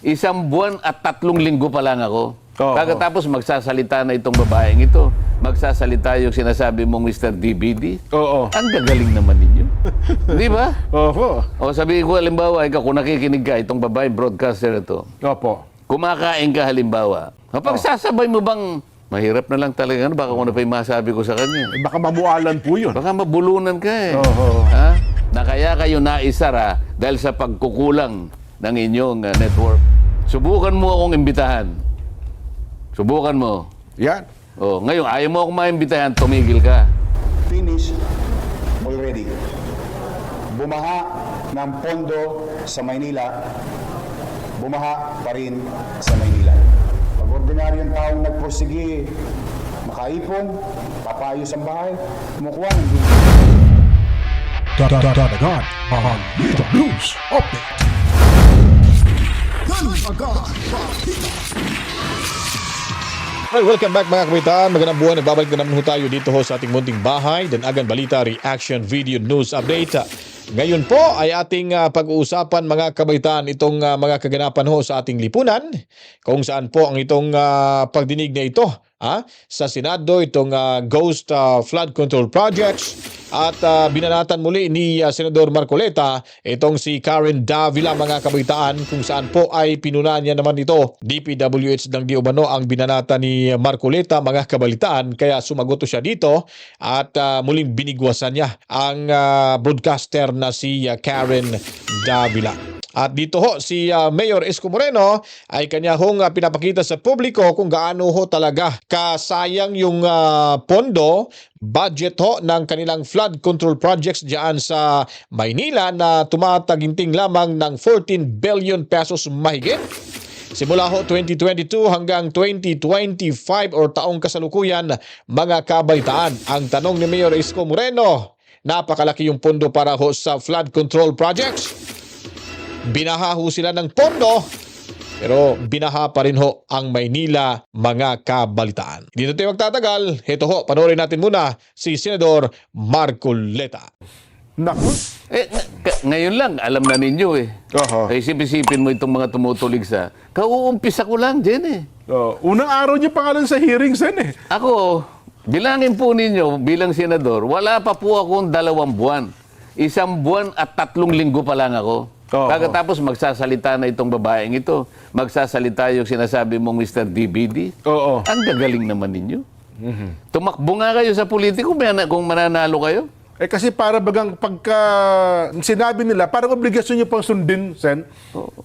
Isang buwan at 3 linggo pa lang ako. Oo. Pagkatapos magsasalita na itong babaeng ito. Magsasalita yung sinasabi mong Mr. DBD. Oo. Ang gagaling naman ninyo. Di ba? Opo. O sabihin ko, halimbawa, ikaw, kung nakikinig ka, itong babaeng broadcaster ito, Opo. kumakain ka halimbawa, kapag sasabay mo bang, mahirap na lang talaga, ano, baka kung ano pa yung masabi ko sa kanya. Eh, baka mabualan po yun. Baka mabulunan ka eh. Oo. Ha? Na kaya kayo naisara dahil sa pagkukulang ng inyong network. Subukan mo akong imbitahan. Subukan mo. Yan. Oh, ngayon, ayaw mo akong maimbitahan, tumigil ka. Finish already. Bumaha ng pondo sa Maynila, bumaha pa rin sa Maynila. Pag ordinaryong taong nagpursige, makaipon, papayos ang bahay, kumukuha ng Dadagan ang Balita News Update. Well, welcome back mga kabitan. Magandang buwan. Nagbabalik na naman ho tayo dito ho sa ating munting bahay. Danagan Balita Reaction Video News Update. Ngayon po ay ating pag-uusapan mga kabitan itong mga kaganapan ho sa ating lipunan. Kung saan po ang itong pagdinig na ito sa Senado, itong Ghost Flood Control Projects. At binanatan muli ni Senador Marcoleta itong si Karen Davila mga kabitaan, kung saan po ay pinunan niya naman ito. DPWH ng di umano ang binanata ni Marcoleta mga kabalitaan, kaya sumagot siya dito at muling binigwasan niya ang broadcaster na si Karen Davila. At dito ho, si Mayor Isko Moreno ay kanya hong pinapakita sa publiko kung gaano ho talaga kasayang yung pondo, budget ho ng kanilang flood control projects diyan sa Maynila na tumataginting lamang ng 14 billion pesos mahigit. Simula ho 2022 hanggang 2025 or taong kasalukuyan mga kabaitaan. Ang tanong ni Mayor Isko Moreno, napakalaki yung pondo para ho sa flood control projects. Binaha ho sila ng pondo, pero binaha pa rin ho ang Maynila mga kabalitaan. Hindi na tayo magtatagal. Heto ho, panoorin natin muna si Senador Marcoleta. Naku. Ngayon lang, alam na ninyo eh. Oho. Ay isip-isipin mo itong mga tumutulig sa, kauumpisa ko lang dyan eh. Unang araw niya pangalan sa hearing, Sen eh. Ako, bilangin po ninyo bilang senador, wala pa po akong 2 buwan. 1 buwan at 3 linggo pa lang ako. Oo. Pagkatapos magsasalita na itong babaeng ito, magsasalita yung sinasabi mong Mr. DBD. Oo. Ang gagaling naman ninyo. Tumakbo nga kayo sa politiko kung mananalo kayo. Eh kasi para bagang pagka sinabi nila, parang obligasyon niyo pang sundin, Sen.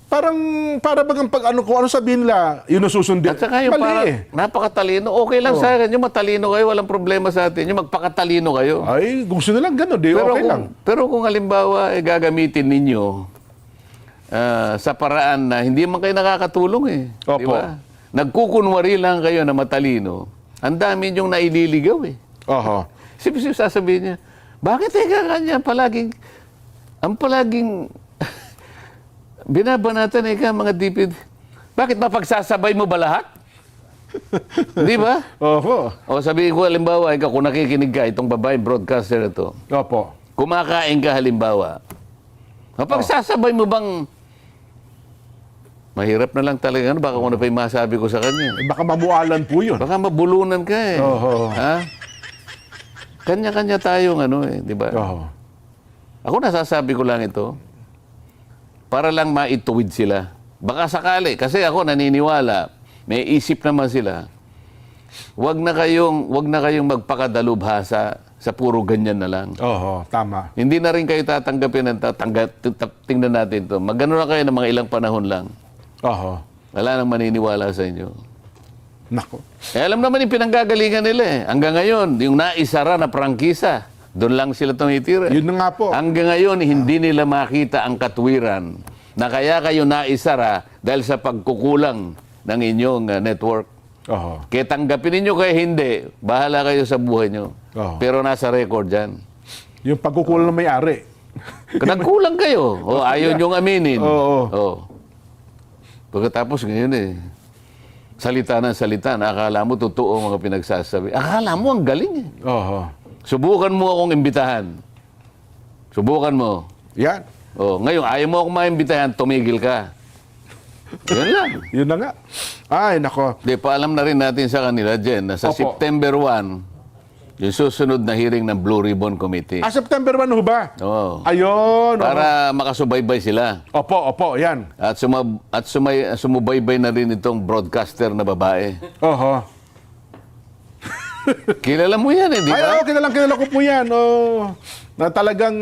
Parang para bagang pag ano kung ano sabihin nila, yun ang susundin. At saka yung Mali parang eh. napakatalino. Okay lang sa akin. Yung matalino kayo, walang problema sa atin. Yung magpakatalino kayo. Ay, gusto nilang gano'n, di okay lang. Pero kung halimbawa gagamitin ninyo sa paraan na hindi man kayo nakakatulong eh. Di Opo. ba? Nagkukunwari lang kayo na matalino. Ang dami yung naililigaw eh. Oho. Sip-sip sasabihin niya, bakit kanya palaging binabanatan ka mga DPD? Bakit mapagsasabay mo ba lahat? Di ba? Oho. O sabihin ko halimbawa, ikaw kung nakikinig ka, itong babae broadcaster ito, Opo. kumakain ka halimbawa, mapagsasabay mo bang, mahirap na lang talaga, ano, baka kung ano pa yung masabi ko sa kanya. Eh, baka mabualan po yun. Baka mabulunan ka eh. Oho. Ha? Kanya-kanya tayong ano eh, di ba? Oho. Ako nasasabi ko lang ito, para lang maituwid sila. Baka sakali, kasi ako naniniwala, may isip naman sila. Wag na kayong magpakadalubhasa sa puro ganyan na lang. Oho, tama. Hindi na rin kayo tatanggapin tingnan natin to. Magano na kayo ng mga ilang panahon lang. Oho. Wala nang maniniwala sa inyo. Naku. Eh, alam naman yung pinanggagalingan nila eh. Hanggang ngayon, yung naisara na prangkisa, doon lang sila tumitira. Yun na nga po. Hanggang ngayon, hindi nila makita ang katwiran na kaya kayo naisara dahil sa pagkukulang ng inyong network. Oho. Kaya tanggapin ninyo kaya hindi, bahala kayo sa buhay nyo. Oo. Pero nasa record yan. Yung pagkukulang ng may-ari. Nagkulang kayo. O ayaw nyong aminin. Oo. O. Pagkatapos ngayon eh, salita ng salita na akala mo totoo ang mga pinagsasabi. Akala mo ang galing eh. Oho. Subukan mo akong imbitahan. Subukan mo. Yan. O, ngayon, ayaw mo akong maimbitahan, tumigil ka. Yun lang. Yun na nga. Ay, nako. Di, paalam na rin natin sa kanila, Jen, na sa Opo. September 1, yung susunod na hearing ng Blue Ribbon Committee. September 1 ho ba? Oo. Ayun. Para makasubaybay sila. Opo, yan. At sumubaybay na rin itong broadcaster na babae. Oho. Kilala mo yan eh, di Ay, ba? kilala ko po yan. Oh, na talagang...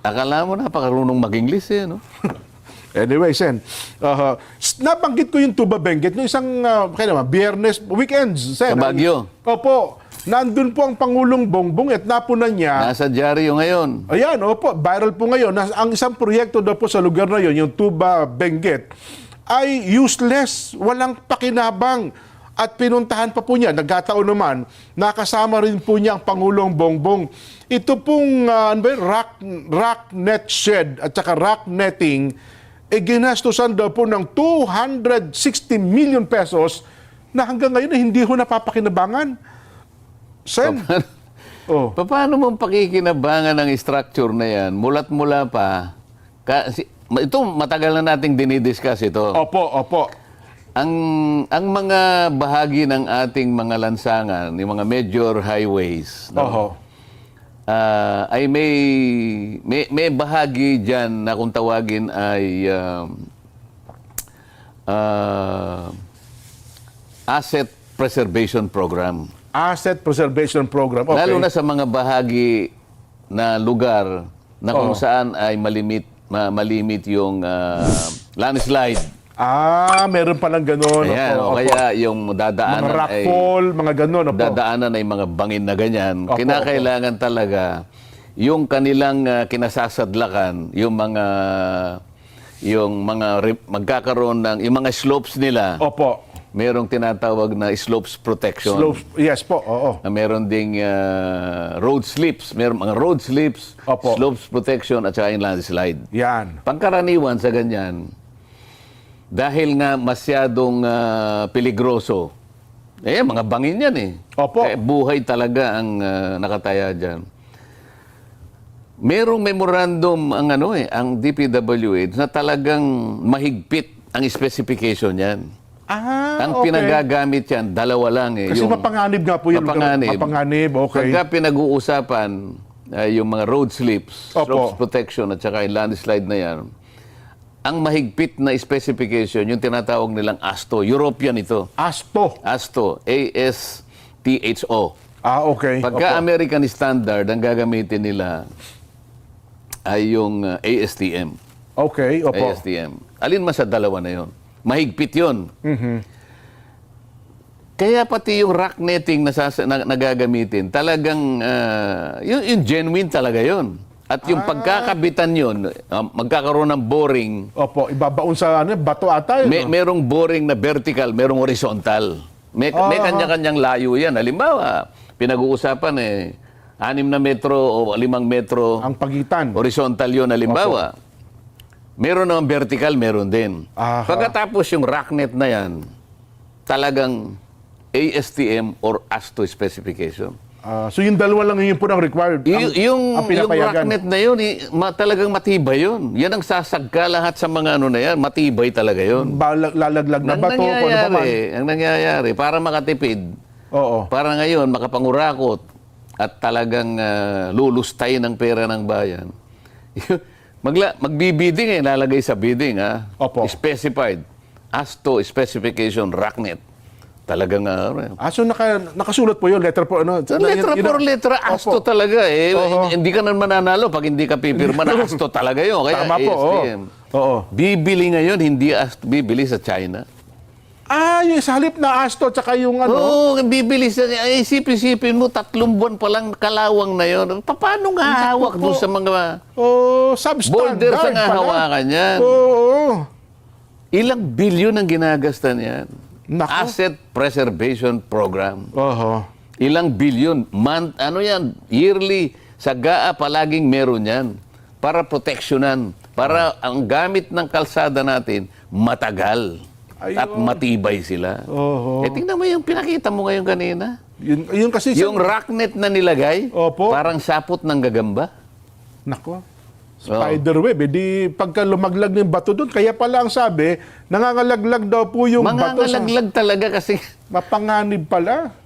Akala mo napakarunong mag-English eh, no? Anyway, Sen, nabanggit ko yung Tuba Benguet no isang Biyernes, weekends, Sen. Sa Baguio. Opo. Nandun po ang Pangulong Bongbong at napunan niya. Nasa dyaryo ngayon. Ayan, opo, viral po ngayon. Ang isang proyekto daw po sa lugar na yon, yung Tuba Benguet, ay useless, walang pakinabang. At pinuntahan pa po niya, nagkataon naman, nakasama rin po niya ang Pangulong Bongbong. Ito pong rock net shed at saka rock netting, ginastusan daw po ng 260 million pesos na hanggang ngayon hindi ho napapakinabangan. Sen? Oh. Paano mo pakikinabangan ng structure na yan? Mulat-mula pa. Ito, matagal na nating dinidiscuss ito. Opo. Ang mga bahagi ng ating mga lansangan, yung mga major highways, no? Oho. Ay may bahagi diyan na kung tawagin ay asset preservation program. Asset Preservation Program. Okay. Lalo na sa mga bahagi na lugar na kung saan ay malimit yung landslide. Meron palang ganun. Ayan, Opo. kaya yung dadaanan Mga rockfall, mga ganun. Opo. dadaanan ay mga bangin na ganyan. Opo, Kinakailangan talaga yung kanilang kinasasadlakan, magkakaroon ng yung mga slopes nila. Opo. Merong tinatawag na slopes protection. Slopes. Yes po, oo. Meron ding road slips, meron mga road slips, Opo. slopes protection at saka yung landslide. Yan. Pangkaraniwan sa ganyan, dahil nga masyadong peligroso, mga bangin yan eh. Opo. Buhay talaga ang nakataya dyan. Merong memorandum ang DPWH na talagang mahigpit ang specification yan. Ang okay. pinagagamit yan, dalawa lang eh. Kasi mapanganib nga po yun. Mapanganib, okay. Pagka pinag-uusapan yung mga road slips, Opo. slopes protection at saka yung landslide na yan, ang mahigpit na specification, yung tinatawag nilang ASTO, European ito. ASTO. ASTO, A-S-T-H-O. Okay. Pagka Opo. American Standard, ang gagamitin nila ay yung ASTM. Okay, opo. ASTM. Alin man sa dalawa na yon? Mahigpit yon. Mm-hmm. Kaya pati yung rock netting na gagamitin, talagang yung genuine talaga yon. At yung pagkakabitan yun, magkakaroon ng boring. Opo, ibabaon sa bato ata yun. Merong boring na vertical, merong horizontal. May kanya-kanyang layo yan. Halimbawa, pinag-uusapan 6 na metro o 5 metro. Ang pagitan. Horizontal yun, halimbawa. Meron naman vertical, meron din. Aha. Pagkatapos yung rocknet na yan, talagang ASTM or ASTO specification. So yung dalawa lang yun po ang required. Yung pinapayagan. rocknet na yun, talagang matibay yun. Yan ang sasagka lahat sa mga na yan. Matibay talaga yun. Lalaglag na bato. Ang nangyayari, para makatipid, Oo. para ngayon makapangurakot at talagang lulustay ng pera ng bayan. Magbibidding lalagay sa bidding. Opo. Specified. ASTO specification rocknet. Talagang So nakasulat po yun, letter po. letra por letra, ASTO Opo. talaga Oho. Hindi ka naman mananalo pag hindi ka pipirma na ASTO talaga yun. Kaya Tama po, ASTM. oo. Bibili ngayon, hindi ASTO, bibili sa China. Yung sa halip na ASTO tsaka yung Oo, bibili sa... Isipin mo, 3 buwan pa lang kalawang na yun. Paano nga hawak doon sa mga substandard boulders ang pala. hawakan yan? Oo. Ilang bilyon ang ginagastan yan? Nako. Asset Preservation Program. Oho. Ilang bilyon. Yearly, sa GAA palaging meron yan. Para proteksyonan. Para ang gamit ng kalsada natin, matagal. At matibay sila. Oho. Tingnan mo yung pinakita mo ngayon kanina. Yun kasi Yung rocknet na nilagay, Opo. parang sapot ng gagamba. Nako. Spiderweb. Di pagka lumaglag ng bato doon, kaya pala ang sabi, nangangalaglag daw po yung bato sa... Mangangalaglag talaga kasi Mapanganib pala.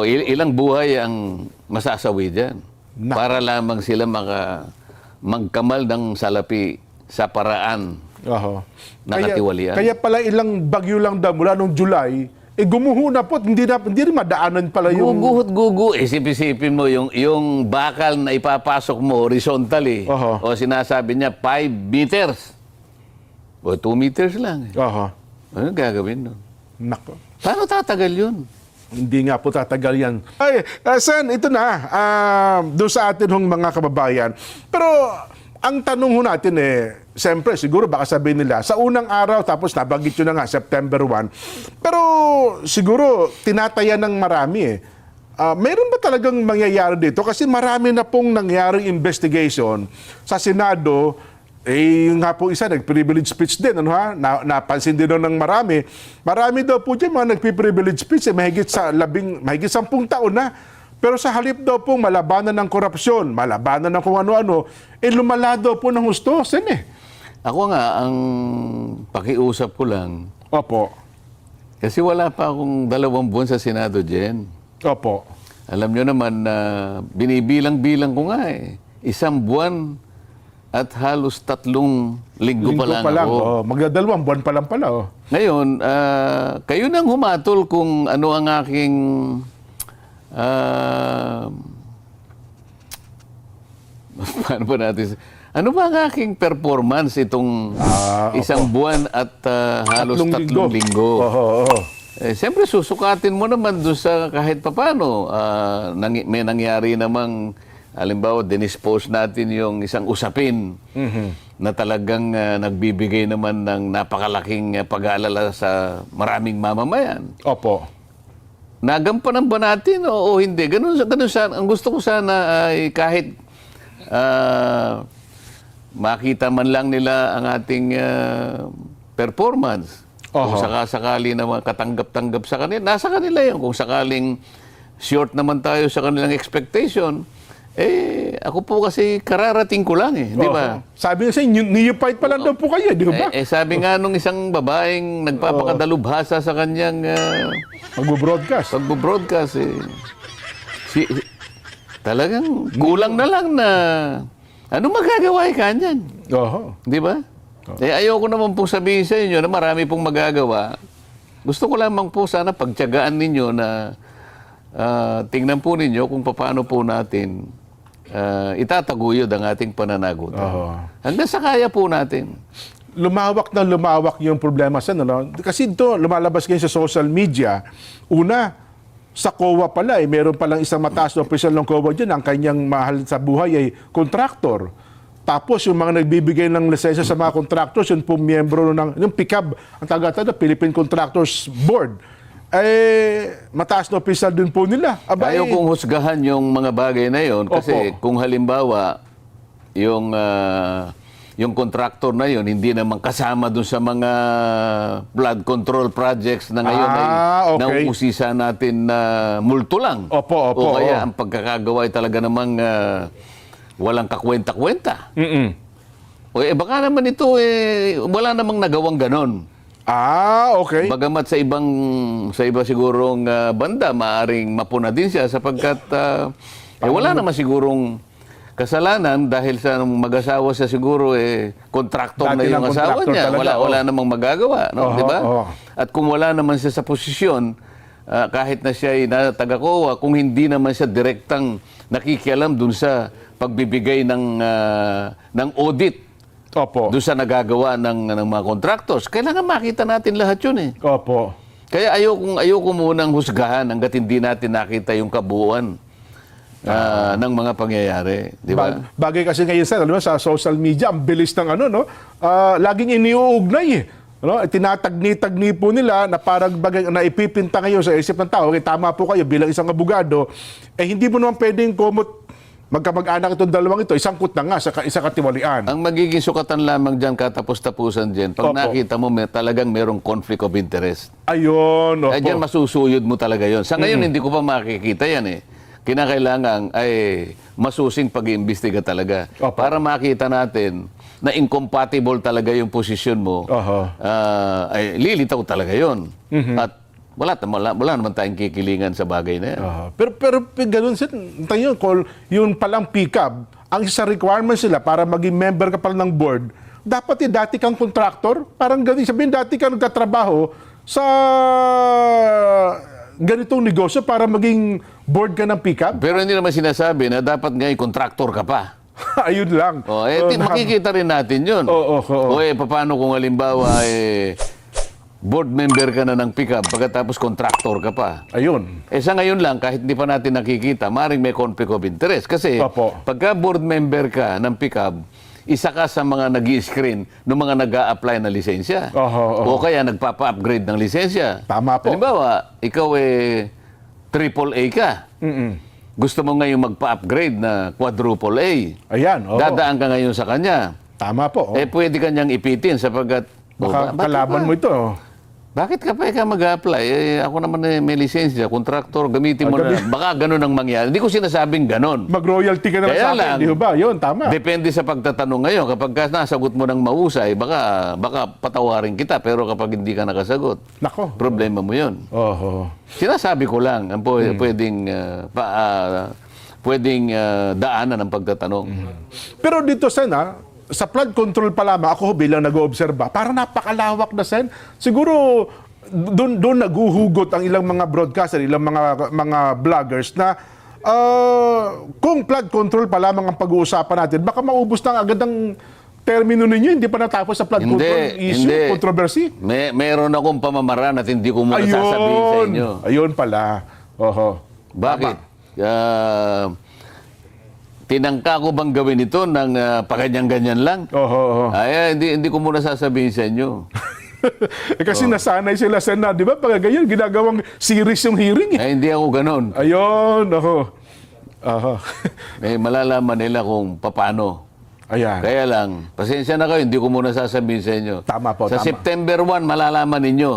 ilang buhay ang masasawi dyan. Nako. Para lamang sila magkamal ng salapi sa paraan. Oho. Nakatiwalian. Kaya pala ilang bagyo lang daw mula nung July, gumuho na po, hindi rin madaanan pala yung... Guguhot-gugu. Isip-isipin mo, yung bakal na ipapasok mo horizontally, Oho. o sinasabi niya 5 meters, o 2 meters lang. Oho. Ano gagawin nun? Nako. Paano tatagal yun? Hindi nga po tatagal yan. Ay, Sen, ito na. Doon sa atin hong mga kababayan. Pero, ang tanong ho natin siyempre, siguro baka sabihin nila, sa unang araw, tapos nabanggit nyo na nga, September 1. Pero, siguro, tinataya ng marami mayroon ba talagang mangyayari dito? Kasi marami na pong nangyaring investigation sa Senado. Yung nga po isa, nag-privilege speech din. Napansin din daw ng marami. Marami daw po dyan mga nag-privilege speech. Mahigit 10 taon na. Pero sa halip daw po, malabanan ng korupsyon, malabanan ng kung ano-ano, lumala daw po ng husto. Sen Ako nga, ang pakiusap ko lang, Opo. kasi wala pa akong 2 buwan sa Senado, Jen. Opo. Alam nyo naman na binibilang-bilang ko nga 1 buwan at halos 3 linggo pa lang ako. Magdadalawang buwan pa lang pala. Ngayon, kayo nang humatol kung ano ang aking paano ba natin? Ano ba ang aking performance itong 1 buwan at halos 3 linggo? Oo. Siyempre, susukatin mo naman doon sa kahit papano. May nangyari namang, halimbawa, dinispose natin yung isang usapin na talagang nagbibigay naman ng napakalaking pag-aalala sa maraming mamamayan. Opo. Nagampanan ba natin o hindi? Ganun sana. Ang gusto ko sana ay kahit makita man lang nila ang ating performance. Kung sakasakali na katanggap-tanggap sa kanila, nasa kanila yun. Kung sakaling short naman tayo sa kanilang expectation, ako po kasi kararating ko lang di ba? Sabi nga sa'yo, neophyte pa lang daw po kayo, di ba? Sabi nga nung isang babaeng nagpapakadalubhasa sa kanyang Magbo-broadcast. pagbo-broadcast, talagang kulang na lang na ano magagawa kanyan? Oho. Di ba? Ayoko naman pong sabihin sa inyo na marami pong magagawa. Gusto ko lamang po sana pagtiyagaan ninyo na tingnan po ninyo kung paano po natin itataguyod ang ating pananagutan. Hanggang sa kaya po natin. Lumawak na lumawak yung problema sa Kasi ito, lumalabas ngayon sa social media. Una, sa COA pala, meron palang isang mataas na opisyal ng COA dyan, ang kanyang mahal sa buhay ay kontraktor. Tapos yung mga nagbibigay ng lisensya sa mga contractors, yung po miyembro yung PICAB, ang taga-taga, Philippine Contractors Board, mataas na opisyal din po nila. Ayaw kong husgahan yung mga bagay na yon kasi kung halimbawa yung contractor na yon hindi naman kasama dun sa mga flood control projects na ngayon ay nauusisa natin na multo lang. Opo. O kaya ang pagkakagawa ay talaga namang walang kakwenta-kwenta. O baka naman ito wala namang nagawang ganon. Okay. Bagamat sa iba sigurong banda, maaring mapuna din siya sapagkat wala naman sigurong kasalanan dahil sa mag-asawa siya siguro kontraktor na yung asawa niya. Wala namang magagawa, no? Di ba? At kung wala naman siya sa posisyon, kahit na siya ay taga-COA, kung hindi naman siya direktang nakikialam dun sa pagbibigay ng audit doon sa nagagawa ng mga contractors. Kailangan makita natin lahat yun Opo. Kaya ayoko munang husgahan hanggat hindi natin nakita yung kabuuan ng mga pangyayari. Di ba? Bagay kasi ngayon sa social media, ang bilis ng laging iniuugnay tinatagni-tagni po nila na parang bagay na ipipinta ngayon sa isip ng tao. Okay, tama po kayo bilang isang abogado. Hindi mo naman pwedeng magkamag-anak itong dalawang ito, isangkot na nga sa katiwalian. Ang magiging sukatan lamang dyan, katapos-tapusan dyan, pag nakita mo talagang merong conflict of interest. Ayun, opo. Dyan masusuyod mo talaga yon. Sa ngayon, hindi ko pa makikita yan kinakailangan ay masusing pag-iimbestiga talaga. Opo. Para makita natin na incompatible talaga yung posisyon mo, Oho. ay lilitaw talaga yon. At wala naman tayong kikilingan sa bagay na yan. Pero ganun sir, tayo yung palang pick-up, ang isa requirements nila para maging member ka pala ng board, dapat dati kang contractor, parang ganun, sabihin dati ka nagtatrabaho sa ganitong negosyo para maging board ka ng pick-up. Pero hindi naman sinasabi na dapat ngayon contractor ka pa. Ayun lang. Makikita rin natin yun. Oo. O paano kung halimbawa board member ka na ng pickup pagkatapos contractor ka pa. Ayun. Sa ngayon lang, kahit hindi pa natin nakikita, maring may conflict of interest. Kasi Opo. pagka board member ka ng pickup, isa ka sa mga nag-i-screen ng mga nag-a-apply na lisensya. Oho. O kaya nagpapa-upgrade ng lisensya. Tama po. Halimbawa, ikaw AAA ka. Gusto mo ngayon magpa-upgrade na quadruple A. Ayan. Oo. Dadaan ka ngayon sa kanya. Tama po. Pwede ka niyang ipitin sapagkat Baka bakit kalaban ba? mo ito. Bakit ka pa mag-apply? Ako naman may lisensya, kontraktor, gamitin mo na. Baka ganun ang mangyari. Hindi ko sinasabing ganun. Mag-royalty ka na Kaya sa akin, lang, di ba? Yun, tama. Depende sa pagtatanong ngayon. Kapag nasagot mo ng mausay, baka patawarin kita. Pero kapag hindi ka nakasagot, Nako. problema mo yun. Oho. Sinasabi ko lang ang pwedeng daanan ng pagtatanong. Pero dito, Sen, sa flood control pa lamang, ako bilang nag-oobserba, parang napakalawak na, Sen. Siguro, doon naguhugot ang ilang mga broadcaster, ilang mga vloggers na kung flood control pa lamang ang pag-uusapan natin, baka maubos na agad ang termino ninyo, hindi pa natapos sa flood control issue, controversy. Meron akong pamamaraan at hindi ko muna sasabihin sa inyo. Ayun pala. Oho. Bakit? Tinangka ko bang gawin ito ng paganyan-ganyan lang? Oho. Ay, hindi ko muna sasabihin sa inyo. Kasi nasanay sila sa di ba? Pag ganyan, ginagawang series yung hearing. Ay, hindi ako ganon. Ayun, oho. Malalaman nila kung paano. Ayan. Kaya lang, pasensya na kayo, hindi ko muna sasabihin sa inyo. Tama po, Sa tama. September 1, malalaman ninyo.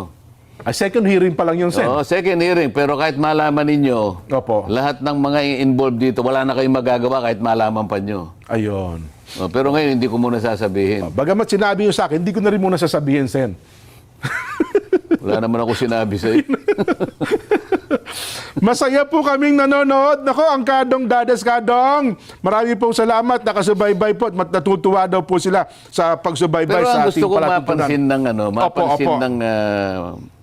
Second hearing pa lang yun, Sen. Oo, second hearing. Pero kahit malaman ninyo, Opo. lahat ng mga involved dito, wala na kayong magagawa kahit malaman pa nyo. Ayun. Pero ngayon, hindi ko muna sasabihin. Bagamat sinabi nyo sa akin, hindi ko na rin muna sasabihin, Sen. Wala naman ako sinabi sa iyo. Masaya po kaming nanonood. Nako, ang Kadong Dadas Kadong. Marami pong salamat. Nakasubaybay po at natutuwa daw po sila sa pagsubaybay Pero sa ang ating gusto ko palatutunan. mapansin ng Opo. ng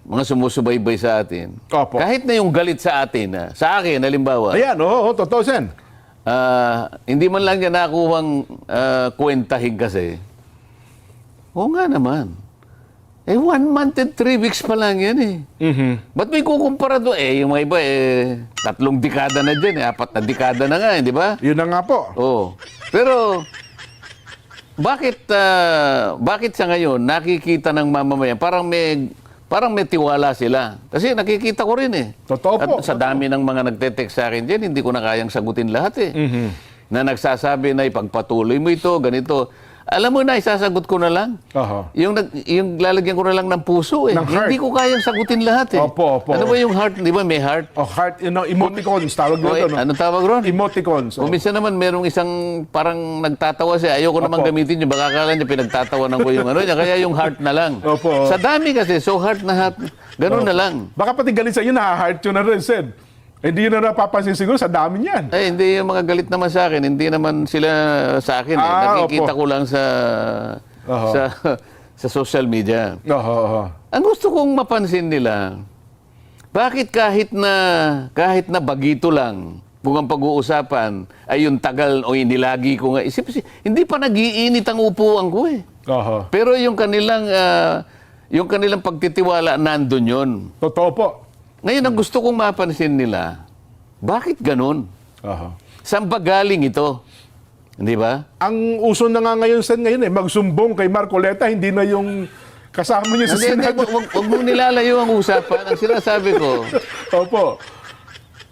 mga sumusubaybay sa atin. Opo. Kahit na yung galit sa atin, sa akin, halimbawa, Ayan, oo, totoo, Sen. hindi man lang niya nakuhang kwentahin kasi. Oo nga naman. 1 month and 3 weeks pa lang yan eh. Ba't may kukumpara doon? Yung mga iba 3 dekada na dyan 4 na dekada na nga di ba? Yun na nga po. Oo. Pero, bakit sa ngayon nakikita ng mamamayan parang may tiwala sila. Kasi nakikita ko rin eh. Totoo po. At sa dami ng mga nagte-text sa akin dyan, hindi ko na kayang sagutin lahat eh. Na nagsasabi na ipagpatuloy mo ito, ganito. Alam mo na, isasagot ko na lang. Oho. Yung lalagyan ko na lang ng puso eh. Ng heart. Hindi ko kayang sagutin lahat eh. Opo. Ano ba yung heart? Di ba may heart? Heart, emoticons, tawag O, doon. ano tawag ron? Emoticons. O minsan naman merong isang parang nagtatawa siya. Ayoko naman Opo. gamitin yun. Baka akala niya pinagtatawanan ko yung ano niya. Kaya yung heart na lang. Opo. Sa dami kasi. So heart na heart. Ganun na lang. Baka pati galit sa inyo, naha-heart yun na rin, Sen. Hindi yun na napapansin siguro, sa dami niyan. Eh, hindi yung mga galit naman sa akin. Hindi naman sila sa akin. Nakikita opo. ko lang sa Oho. sa social media. Oho. Ang gusto kong mapansin nila, bakit kahit na bagito lang, kung ang pag-uusapan ay yung tagal o inilagi ko nga, hindi pa nag-iinit ang upuan ko eh. Oho. Pero yung kanilang pagtitiwala nandun yun. Totoo po. Ngayon, ang gusto kong mapansin nila, bakit ganun? Oho. Saan ba galing ito? Hindi ba? Ang uso na nga ngayon, Sen, ngayon magsumbong kay Marcoleta, hindi na yung kasama niya sa Hindi, Senado. huwag mong nilalayo ang usapan. Ang sinasabi ko, Opo.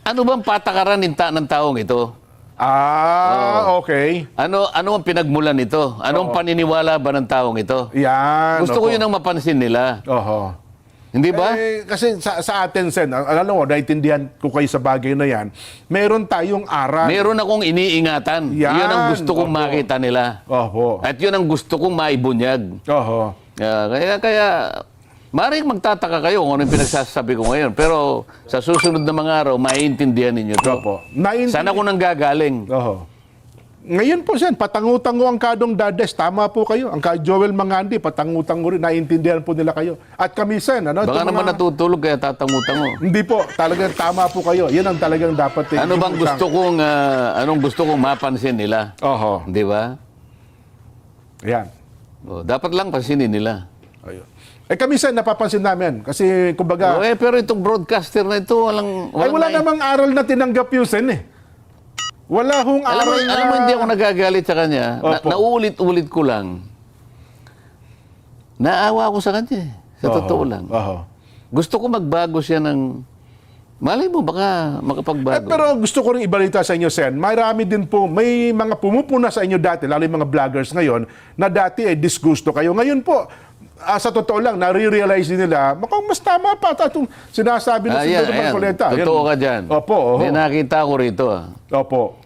ano bang patakaran ng taong ito? Okay. Ano ang pinagmulan nito? Anong paniniwala ba ng taong ito? Yan. Gusto ko yun ang mapansin nila. Oho. Hindi ba? Kasi sa atin, Sen, alam mo, naintindihan ko kayo sa bagay na yan, meron tayong aral. Meron akong iniingatan. Yan. Yun ang gusto kong Opo. makita nila. Oho. At yun ang gusto kong maibunyag. Oho. Kaya maaaring magtataka kayo kung ano yung pinagsasabi ko ngayon. Pero sa susunod na mga araw, maiintindihan ninyo to. Opo. Saan ako nang gagaling? Oho. Ngayon po, Sen, patangutango ang Kadong Dades. Tama po kayo. Ang Joel Mangandi, patangutango rin. Naintindihan po nila kayo. At kami, Sen, ano? Baka itong naman natutulog kaya tatangutango. Hindi po. Talagang tama po kayo. Yan ang talagang dapat. Ano bang anong gusto kong mapansin nila? Oho. Di ba? Yan. Dapat lang pansinin nila. Ayun. Kami, Sen, napapansin namin. Kasi, kumbaga, Pero itong broadcaster na ito, wala namang aral na tinanggap yun, Sen, eh. Wala hong Alam aral mo, hindi ako nagagalit sa kanya. Opo. Nauulit-ulit ko lang. Naawa ako sa kanya. Sa totoo lang. Oho. Gusto ko magbago siya ng... Malay mo, baka makapagbago. Pero gusto ko rin ibalita sa inyo, Sen, marami din po, may mga pumupuna sa inyo dati, lalo yung mga vloggers ngayon, na dati ay disgusto kayo. Ngayon po, sa totoo lang, nare-realize din nila, mukhang mas tama pa itong sinasabi ng Senator Marcoleta. Totoo ka dyan. Opo, oho. May nakita ko rito. Opo.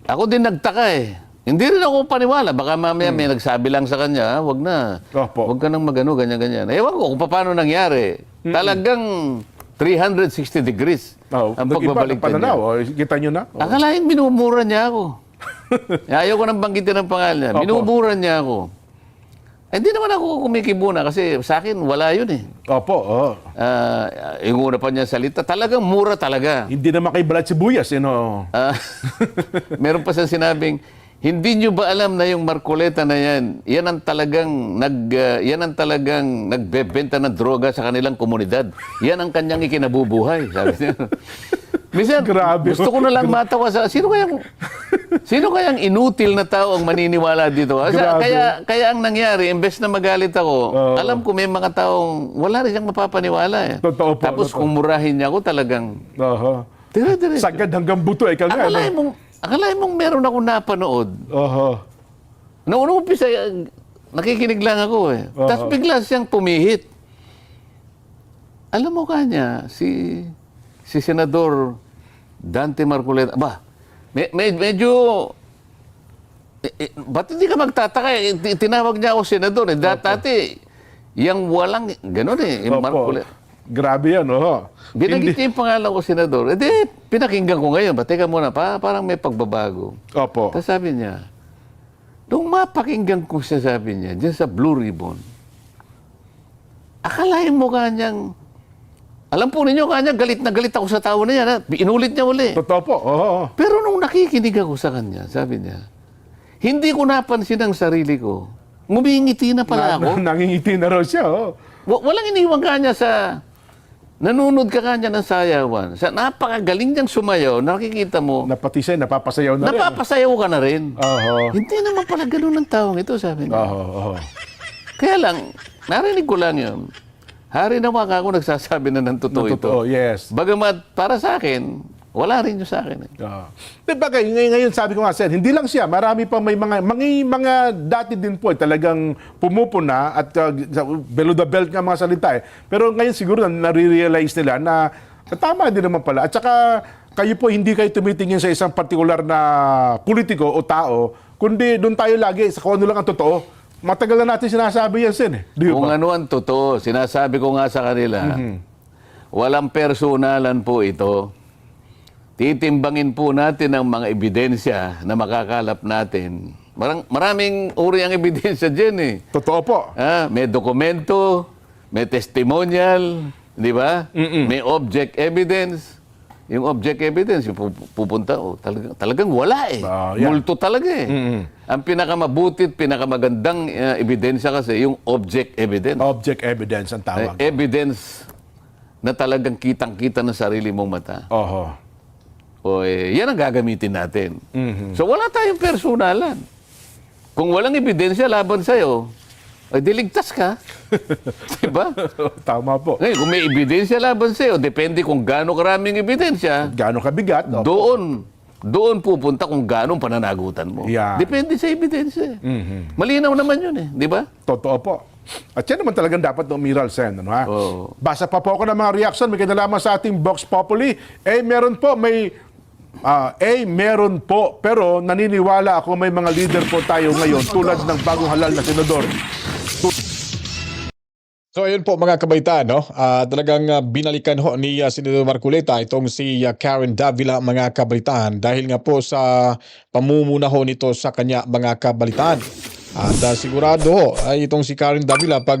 Ako din nagtaka eh. Hindi rin ako paniwala. Baka mamaya may nagsabi lang sa kanya, wag na. Opo. Wag ka nang magano, ganyan-ganyan. Ewan ko kung paano nangyari. Talagang 360 degrees ang pagbabalik Nag-iba ng pananaw. Kita nyo na? Akalain minumura niya ako. Ayaw ko nang banggitin ang pangalan niya. Opo. Minumura niya ako. Hindi naman ako kumikibuna kasi sa akin wala yun eh. Opo, oho. Yung una pa niya salita, talagang mura talaga. Hindi na makabalat sibuyas, Meron pa siyang sinabing, hindi niyo ba alam na yung Marcoleta na yan, yan ang talagang nagbebenta ng droga sa kanilang komunidad. Yan ang kanyang ikinabubuhay, sabi niya. Minsan, Grabe. gusto ko na lang matawa sa, sino kayang inutil na tao ang maniniwala dito? Kasi Grabe. kaya ang nangyari, imbes na magalit ako, alam ko may mga taong wala rin siyang mapapaniwala eh. Totoo po, Tapos totoo. kung murahin niya ako talagang, Oho. dire-dire. Sagad hanggang buto, ikaw nga. Akalain mong meron ako napanood. Oho. Noong umpisa, nakikinig lang ako eh. Oo. Tapos bigla siyang pumihit. Alam mo kanya, si Senador Dante Marcoleta, medyo, ba't hindi ka magtataka eh? Tinawag niya ako senador eh. Dati, yung walang, gano'n eh, yung Opo. Marcoleta. Grabe yan, oho. Binanggit niya yung pangalan ko, senador. Pinakinggan ko ngayon. Teka muna, parang may pagbabago. Opo. Tapos sabi niya, nung mapakinggan ko siya, sabi niya, dyan sa Blue Ribbon, akalain mo kanyang, alam po ninyo kanya, galit na galit ako sa tao na yan. Ha? Inulit niya uli. Totoo po, oho. Pero nung nakikinig ako sa kanya, sabi niya, hindi ko napansin ang sarili ko. Ngumingiti na pala ako. Nangingiti na raw siya, oh. Walang iniwan kanya sa, nanunod ka kanya ng sayawan. Sa napakagaling niyang sumayaw, nakikita mo, Napatisay, napapasayaw na rin. napapasayaw ka na rin. Oho. Hindi naman pala ganun ang taong ito, sabi niya. Oho, oho. Kaya lang, narinig ko lang yun. Hari naman ako nagsasabi na ng totoo ito. Totoo, yes. Bagamat para sa akin, wala rin yun sa akin. Eh. Diba, ngayon sabi ko nga, Sen, hindi lang siya, marami pa may mga dati din po, talagang pumupuna at below the belt nga mga salita eh. Pero ngayon siguro nare-realize nila na tama din naman pala. At saka kayo po hindi kayo tumitingin sa isang partikular na politiko o tao, kundi doon tayo lagi sa kung ano lang ang totoo. Matagal na natin sinasabi yan, Sen. Di Kung ba? ano ang totoo, sinasabi ko nga sa kanila, walang personalan po ito. Titimbangin po natin ang mga ebidensya na makakalap natin. Maraming uri ang ebidensya dyan eh. Totoo po. May dokumento, may testimonial, di ba? May object evidence. Yung object evidence, yung pupunta, talagang wala eh. Yeah. Multo talaga eh. Ang pinakamabutit, pinakamagandang ebidensya kasi, yung object evidence. Object evidence ang tawag. Evidence na talagang kitang-kita ng sarili mong mata. Oho. Yan ang gagamitin natin. So wala tayong personalan. Kung walang ebidensya laban sa'yo, ay diligtas ka. Diba? Tama po. Ngayon, kung may ebidensya laban sa'yo, depende kung gaano karaming ebidensya, Gaano kabigat? Opo. doon pupunta kung gaano pananagutan mo. Yeah. Depende sa ebidensya. Malinaw naman yun eh. Di ba? Totoo po. At yan naman talagang dapat na umiral, Sen. Ano, ha? Oo. Basa pa po ako ng mga reaction. May kinalaman sa ating Vox Populi. Meron po. Meron po. Pero naniniwala ako may mga leader po tayo ngayon tulad ng bagong halal na senador. So ayun po mga kabaitan, no? Talagang binalikan ho ni Senador Marcoleta itong si Karen Davila mga kabaitan dahil nga po sa pamumuna ho nito sa kanya mga kabalitaan. At sigurado ho ay itong si Karen Davila pag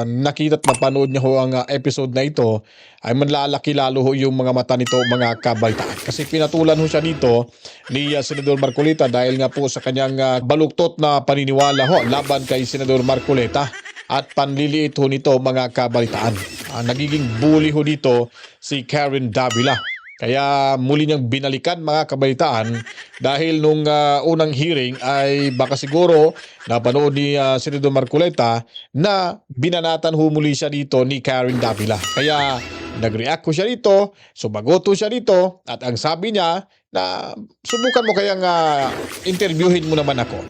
nakita at napanood niya ho ang episode na ito ay manlalaki lalo ho yung mga mata nito mga kabaitaan. Kasi pinatulan ho siya dito ni Senador Marcoleta dahil nga po sa kanyang baluktot na paniniwala ho laban kay Senador Marcoleta. At panliliit ho nito mga kabalitaan. Nagiging bully ho dito si Karen Davila. Kaya muli niyang binalikan mga kabalitaan dahil nung unang hearing ay baka siguro napanood ni Senador Marcoleta na binanatan ho muli siya dito ni Karen Davila. Kaya nag-react ko siya dito, sumagot ho siya dito at ang sabi niya na subukan mo kayang interviewin mo naman ako.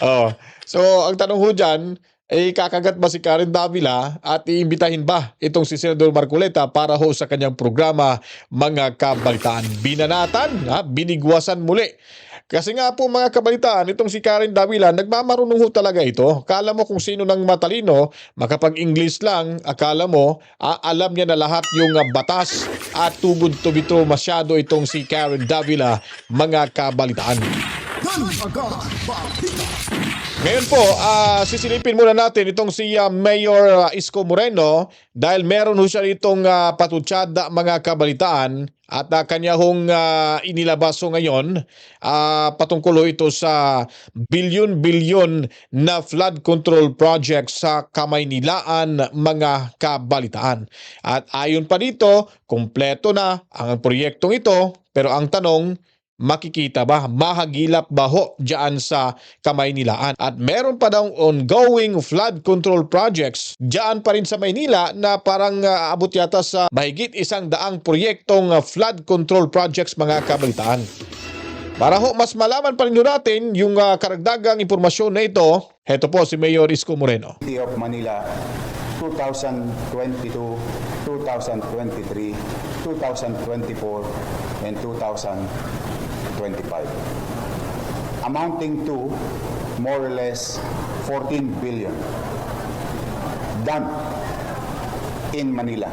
Oh. So, ang tanong ho dyan, kakagat ba si Karen Davila at iimbitahin ba itong si Senador Marcoleta para ho sa kanyang programa mga kabalitaan? Binanatan, binigwasan muli. Kasi nga po mga kabalitaan, itong si Karen Davila, nagmamarunong ho talaga ito. Akala mo kung sino ng matalino, makapag-English lang, akala mo, alam niya na lahat yung batas at tubod-tubito masyado itong si Karen Davila, mga kabalitaan. Ngayon po, sisilipin muna natin itong si Mayor Isko Moreno dahil meron ho siya itong patutsada mga kabalitaan at kanya hong inilabas ho ngayon patungkol ho ito sa bilyon-bilyon na flood control project sa Kamaynilaan mga kabalitaan. At ayon pa dito, kumpleto na ang proyektong ito pero ang tanong, makikita ba? Mahagilap ba ho dyan sa Kamaynilaan? At meron pa daw ongoing flood control projects dyan pa rin sa Maynila na parang abot yata sa mahigit 100 proyektong flood control projects mga kabalitaan. Para ho mas malaman pa rin natin yung karagdagang impormasyon na ito, heto po si Mayor Isko Moreno. City of Manila 2022, 2023, 2024, and 2025, amounting to more or less 14 billion done in Manila.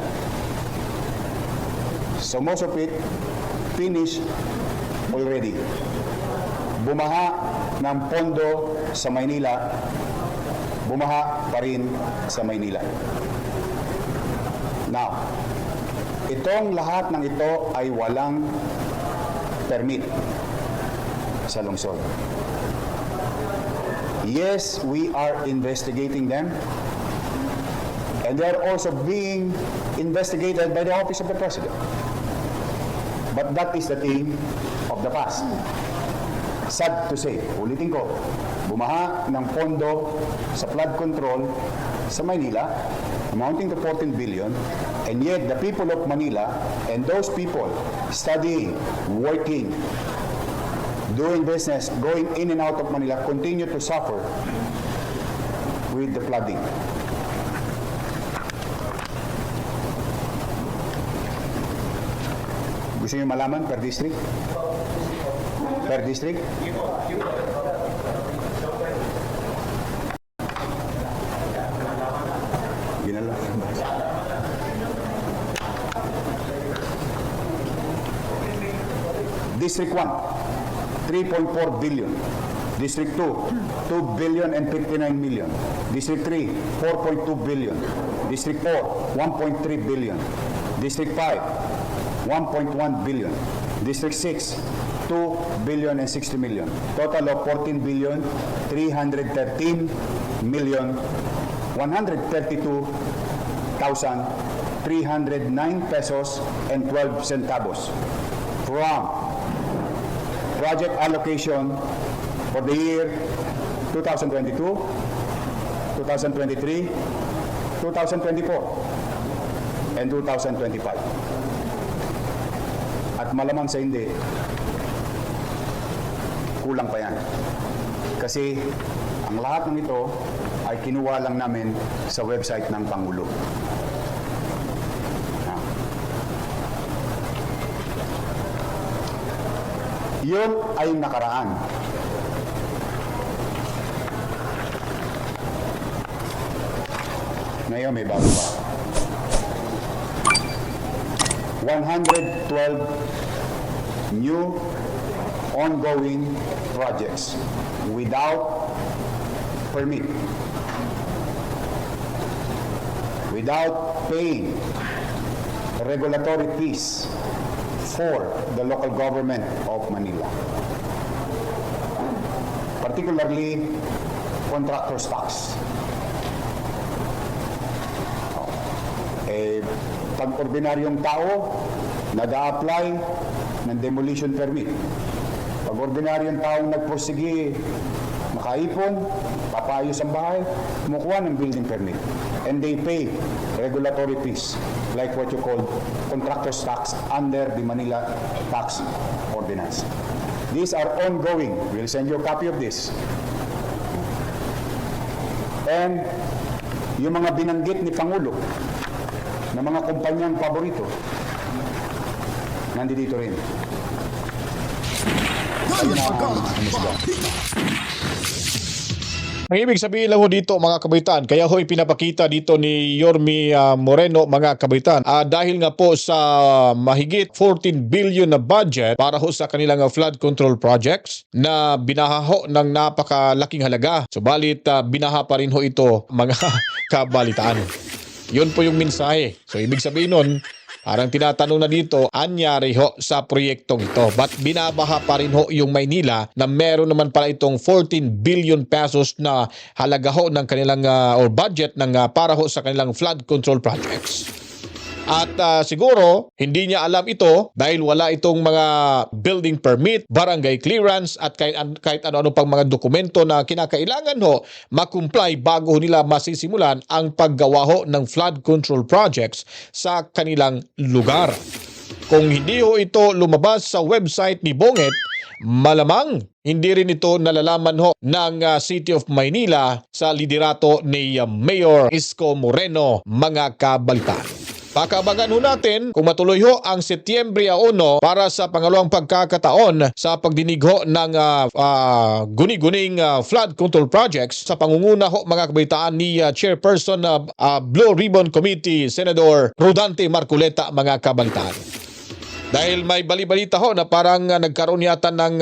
So most of it finished already. Bumaha ng pondo sa Maynila, bumaha pa rin sa Maynila. Now, itong lahat ng ito ay walang permit sa lungsod. Yes, we are investigating them, and they are also being investigated by the Office of the President. But that is the thing of the past. Sad to say, ulitin ko, bumaha ng pondo sa flood control sa Maynila, amounting to 14 billion, and yet the people of Manila and those people studying, working, doing business, going in and out of Manila continue to suffer with the flooding. Gusto niyo malaman per district? Per district? Ginala. District 1, 3.4 billion. District 2, 2 billion and 59 million. District 3, 4.2 billion. District 4, 1.3 billion. District 5, 1.1 billion. District 6, 2 billion and 60 million. Total of 14 billion, 313 million, 132,309 pesos and 12 centavos from project allocation for the year 2022, 2023, 2024, and 2025. At malamang sa hindi, kulang pa yan. Kasi Ang lahat ng ito ay kinuha lang namin sa website ng Pangulo. Yun ay nakaraan. Ngayon may bago pa. 112 new ongoing projects without permit, without paying regulatory fees for the local government of Manila, particularly contractor's tax. Pag ordinaryong tao, nag-a-apply ng demolition permit. Pag ordinaryong tao nagpursige, makaipon, papayos ang bahay, kumukuha ng building permit. And they pay regulatory fees, like what you call contractor's tax under the Manila Tax Ordinance. These are ongoing. We'll send you a copy of this. And yung mga binanggit ni Pangulo, na mga kumpanyang paborito, nandito rin. Ayun ang umusga. Ang ibig sabihin lang ho dito mga kabaitan, kaya ho ipinapakita dito ni Yorme Moreno mga kabaitan, dahil nga po sa mahigit 14 billion na budget para ho sa kanilang flood control projects na binaha ho ng napakalaking halaga. Subalit binaha pa rin ho ito mga kabalitaan. Yun po yung mensahe. So ibig sabihin nun, parang tinatanong na dito, anyari ho sa proyektong ito. Ba't binabaha pa rin ho yung Maynila na meron naman pala itong 14 billion pesos na halaga ho ng kanilang or budget ng para ho sa kanilang flood control projects. At siguro, hindi niya alam ito dahil wala itong mga building permit, barangay clearance at kahit ano-ano pang mga dokumento na kinakailangan ho makumply bago nila masisimulan ang paggawa ho ng flood control projects sa kanilang lugar. Kung hindi ho ito lumabas sa website ni Bonget, malamang hindi rin ito nalalaman ho ng City of Maynila sa liderato ni Mayor Isko Moreno mga kabalitaan. Pakaabangan ho natin kung matuloy ho ang Setyembre 1 para sa pangalawang pagkakataon sa pagdinig ho ng guni-guning flood control projects sa pangunguna ho mga kabaitaan ni Chairperson Blue Ribbon Committee Senador Rodante Marcoleta mga kabalitaan. Dahil may bali-balita ho na parang nagkaroon yata ng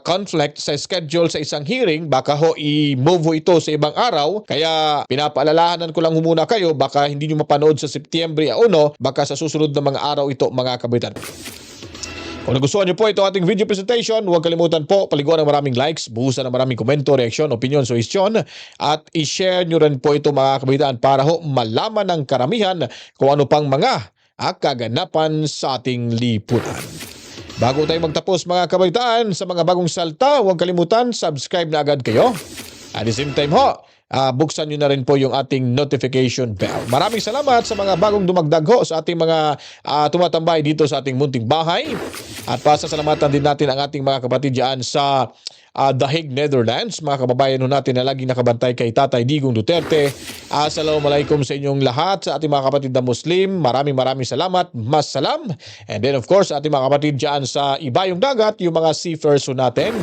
conflict sa schedule sa isang hearing, baka ho i-move ho ito sa ibang araw. Kaya pinapaalalahanan ko lang muna kayo, baka hindi nyo mapanood sa Setyembre 1, baka sa susunod na mga araw ito mga kabitan. Kung nagustuhan nyo po ito ating video presentation, huwag kalimutan po paliguan ng maraming likes, buhusan ng maraming komento, reaksyon, opinion, suhestyon, at i-share nyo rin po ito mga kabitan para ho malaman ng karamihan kung ano pang mga kaganapan sa ating lipunan. Bago tayo magtapos mga kabaitaan sa mga bagong salta, huwag kalimutan, subscribe na agad kayo. At the same time ho, buksan nyo na rin po yung ating notification bell. Maraming salamat sa mga bagong dumagdag ho sa ating mga tumatambay dito sa ating munting bahay. At pasasalamatan din natin ang ating mga kapatid dyan sa The Hague, Netherlands. Mga kababayan ho natin na laging nakabantay kay Tatay Digong Duterte. Assalamualaikum sa inyong lahat, sa ating mga kapatid na Muslim. Maraming salamat. Masalam. And then of course, ating mga kapatid dyan sa ibayong dagat, yung mga seafarers ho natin.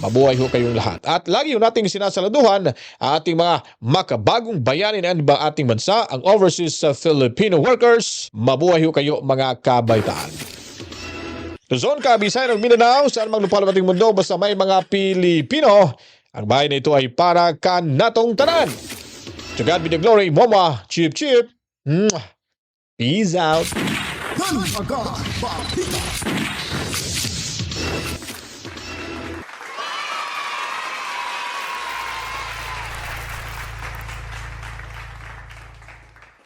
Mabuhay ho kayong lahat. At lagi ho nating sinasaladuhan ating mga makabagong bayanin ng ating bansa, ang overseas Filipino workers. Mabuhay ho kayo mga kabaitaan. Luzon, Kabisayan, ug Mindanao, saan mang lupalop ating mundo, basta may mga Pilipino, ang bahay na ito ay para kanatong tanan. To God be the glory, Mama, chip chip. Peace out. Agad Balita.